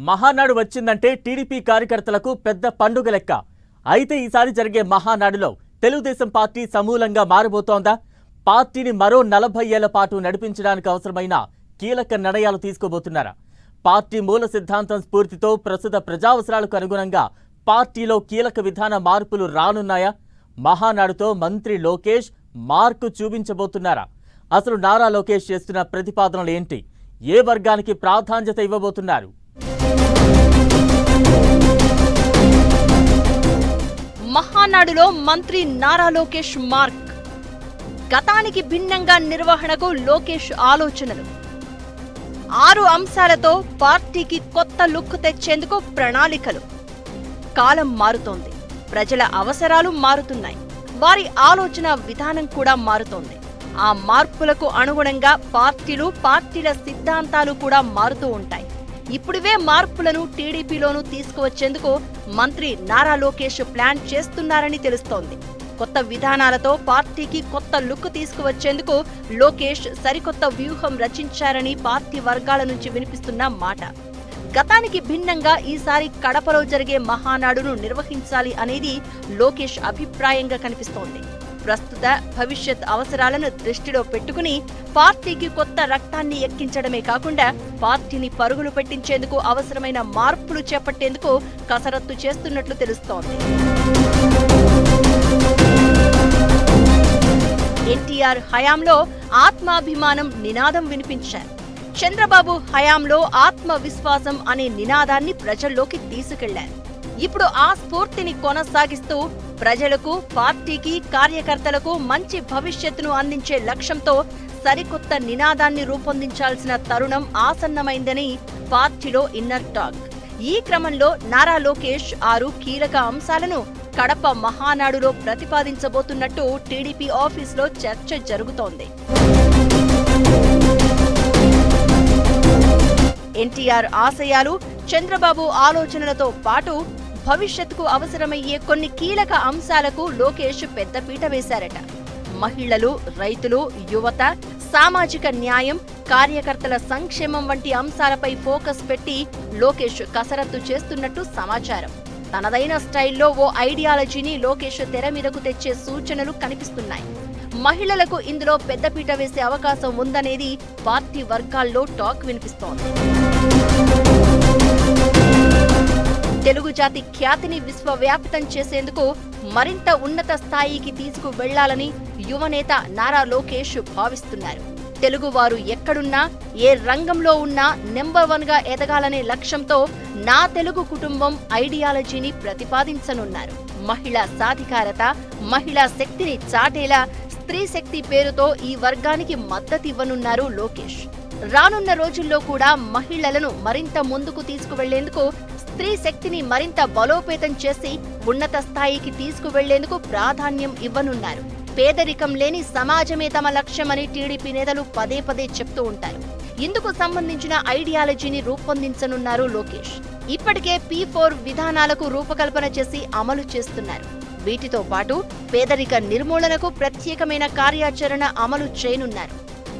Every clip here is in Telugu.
మహానాడు వచ్చిందంటే టీడీపీ కార్యకర్తలకు పెద్ద పండుగ లెక్క. అయితే ఈసారి జరిగే మహానాడులో తెలుగుదేశం పార్టీ సమూలంగా మారబోతోందా? పార్టీని మరో 40 ఏళ్ల పాటు నడిపించడానికి అవసరమైన కీలక నిర్ణయాలు తీసుకోబోతున్నారా? పార్టీ మూల సిద్ధాంతం స్ఫూర్తితో ప్రస్తుత ప్రజావసరాలకు అనుగుణంగా పార్టీలో కీలక విధాన మార్పులు రానున్నాయా? మహానాడుతో మంత్రి లోకేష్ మార్కు చూపించబోతున్నారా? అసలు నారా లోకేష్ చేస్తున్న ప్రతిపాదనలు ఏంటి? ఏ వర్గానికి ప్రాధాన్యత ఇవ్వబోతున్నారు? మహానాడులో మంత్రి నారా లోకేష్ మార్క్. గతానికి భిన్నంగా నిర్వహణకు లోకేష్ ఆలోచనలు. 6 అంశాలతో పార్టీకి కొత్త లుక్ తెచ్చేందుకు ప్రణాళికలు. కాలం మారుతోంది, ప్రజల అవసరాలు మారుతున్నాయి, వారి ఆలోచన విధానం కూడా మారుతోంది. ఆ మార్పులకు అనుగుణంగా పార్టీల సిద్ధాంతాలు కూడా మారుతూ ఉంటాయి. ఇప్పుడివే మార్పులను టీడీపీలోనూ తీసుకువచ్చేందుకు మంత్రి నారా లోకేష్ ప్లాన్ చేస్తున్నారని తెలుస్తోంది. కొత్త విధానాలతో పార్టీకి కొత్త లుక్ తీసుకువచ్చేందుకు లోకేష్ సరికొత్త వ్యూహం రచించారని పార్టీ వర్గాల నుంచి వినిపిస్తున్న మాట. గతానికి భిన్నంగా ఈసారి కడపలో జరిగే మహానాడును నిర్వహించాలి అనేది లోకేష్ అభిప్రాయంగా కనిపిస్తోంది. ప్రస్తుత భవిష్యత్ అవసరాలను దృష్టిలో పెట్టుకుని పార్టీకి కొత్త రక్తాన్ని ఎక్కించడమే కాకుండా పార్టీని పరుగులు పెట్టించేందుకు అవసరమైన మార్పులు చేపట్టేందుకు కసరత్తు చేస్తున్నట్లు తెలుస్తోంది. ఎన్టీఆర్ హయాంలో ఆత్మాభిమానం నినాదం వినిపించారు. చంద్రబాబు హయాంలో ఆత్మవిశ్వాసం అనే నినాదాన్ని ప్రజల్లోకి తీసుకెళ్లారు. ఇప్పుడు ఆ స్ఫూర్తిని కొనసాగిస్తూ ప్రజలకు, పార్టీకి, కార్యకర్తలకు మంచి భవిష్యత్తును అందించే లక్ష్యంతో సరికొత్త నినాదాన్ని రూపొందించాల్సిన తరుణం ఆసన్నమైందని పార్టీలో ఇన్నర్ టాక్. ఈ క్రమంలో నారా లోకేష్ 6 కీలక అంశాలను కడప మహానాడులో ప్రతిపాదించబోతున్నట్టు టీడీపీ ఆఫీసులో చర్చ జరుగుతోంది. ఎన్టీఆర్ ఆశయాలు, చంద్రబాబు ఆలోచనలతో పాటు భవిష్యత్తుకు అవసరమయ్యే కొన్ని కీలక అంశాలకు లోకేష్ పెద్దపీట వేశారట. మహిళలు, రైతులు, యువత, సామాజిక న్యాయం, కార్యకర్తల సంక్షేమం వంటి అంశాలపై ఫోకస్ పెట్టి లోకేష్ కసరత్తు చేస్తున్నట్టు సమాచారం. తనదైన స్టైల్లో ఓ ఐడియాలజీని లోకేష్ తెర మీదకు తెచ్చే సూచనలు కనిపిస్తున్నాయి. మహిళలకు ఇందులో పెద్దపీట వేసే అవకాశం ఉందనేది పార్టీ వర్గాల్లో టాక్ వినిపిస్తోంది. తెలుగు జాతి ఖ్యాతిని విశ్వవ్యాపితం చేసేందుకు మరింత ఉన్నత స్థాయికి తీసుకువెళ్లాలని యువనేత నారా లోకేష్ భావిస్తున్నారు. తెలుగువారు ఎక్కడున్నా, ఏ రంగంలో ఉన్నా నెంబర్ 1గా ఎదగాలనే లక్ష్యంతో నా తెలుగు కుటుంబం ఐడియాలజీని ప్రతిపాదించనున్నారు. మహిళా సాధికారత, మహిళా శక్తిని చాటేలా స్త్రీ శక్తి పేరుతో ఈ వర్గానికి మద్దతివ్వనున్నారు లోకేష్. రానున్న రోజుల్లో కూడా మహిళలను మరింత ముందుకు తీసుకువెళ్లేందుకు, స్త్రీ శక్తిని మరింత బలోపేతం చేసి ఉన్నత స్థాయికి తీసుకువెళ్లేందుకు ప్రాధాన్యం ఇవ్వనున్నారు. పేదరికం లేని సమాజమే తమ లక్ష్యమని టీడీపీ నేతలు పదే పదే చెప్తూ ఉంటారు. ఇందుకు సంబంధించిన ఐడియాలజీని రూపొందించనున్నారు లోకేష్. ఇప్పటికే P4 విధానాలకు రూపకల్పన చేసి అమలు చేస్తున్నారు. వీటితో పాటు పేదరిక నిర్మూలనకు ప్రత్యేకమైన కార్యాచరణ అమలు చేయనున్నారు.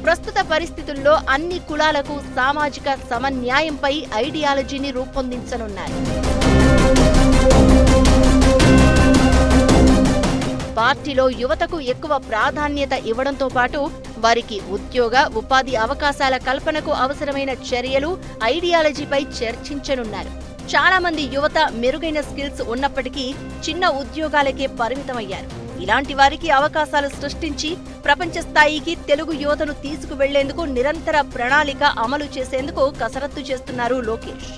ప్రస్తుత పరిస్థితుల్లో అన్ని కులాలకు సామాజిక సమన్యాయంపై ఐడియాలజీని రూపొందించనున్నారు. పార్టీలో యువతకు ఎక్కువ ప్రాధాన్యత ఇవ్వడంతో పాటు వారికి ఉద్యోగ, ఉపాధి అవకాశాల కల్పనకు అవసరమైన చర్యలు, ఐడియాలజీపై చర్చించనున్నారు. చాలా మంది యువత మెరుగైన స్కిల్స్ ఉన్నప్పటికీ చిన్న ఉద్యోగాలకే పరిమితమయ్యారు. ఇలాంటి వారికి అవకాశాలు సృష్టించి ప్రపంచ స్థాయికి తెలుగు యువతను తీసుకువెళ్లేందుకు నిరంతర ప్రణాళిక అమలు చేసేందుకు కసరత్తు చేస్తున్నారు లోకేష్.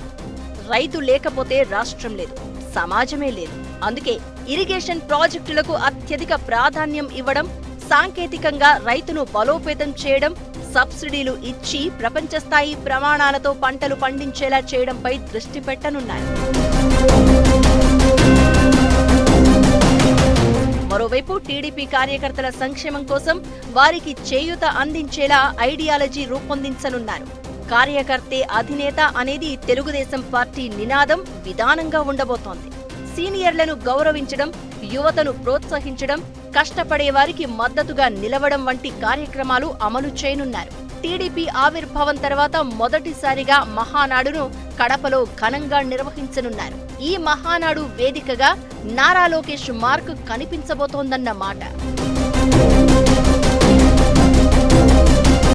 రైతు లేకపోతే రాష్ట్రం లేదు, సమాజమే లేదు. అందుకే ఇరిగేషన్ ప్రాజెక్టులకు అత్యధిక ప్రాధాన్యం ఇవ్వడం, సాంకేతికంగా రైతును బలోపేతం చేయడం, సబ్సిడీలు ఇచ్చి ప్రపంచ స్థాయి ప్రమాణాలతో పంటలు పండించేలా చేయడంపై దృష్టి పెట్టనున్నారు. మరోవైపు టీడీపీ కార్యకర్తల సంక్షేమం కోసం వారికి చేయూత అందించేలా ఐడియాలజీ రూపొందించనున్నారు. కార్యకర్తే అధినేత అనేది తెలుగుదేశం పార్టీ నినాదం, విధానంగా ఉండబోతోంది. సీనియర్లను గౌరవించడం, యువతను ప్రోత్సహించడం, కష్టపడే వారికి మద్దతుగా నిలవడం వంటి కార్యక్రమాలు అమలు చేయనున్నారు. టీడీపీ ఆవిర్భావం తర్వాత మొదటిసారిగా మహానాడును కడపలో ఘనంగా నిర్వహించనున్నారు. ఈ మహానాడు వేదికగా నారా లోకేష్ మార్క్ కనిపించబోతోందన్న మాట.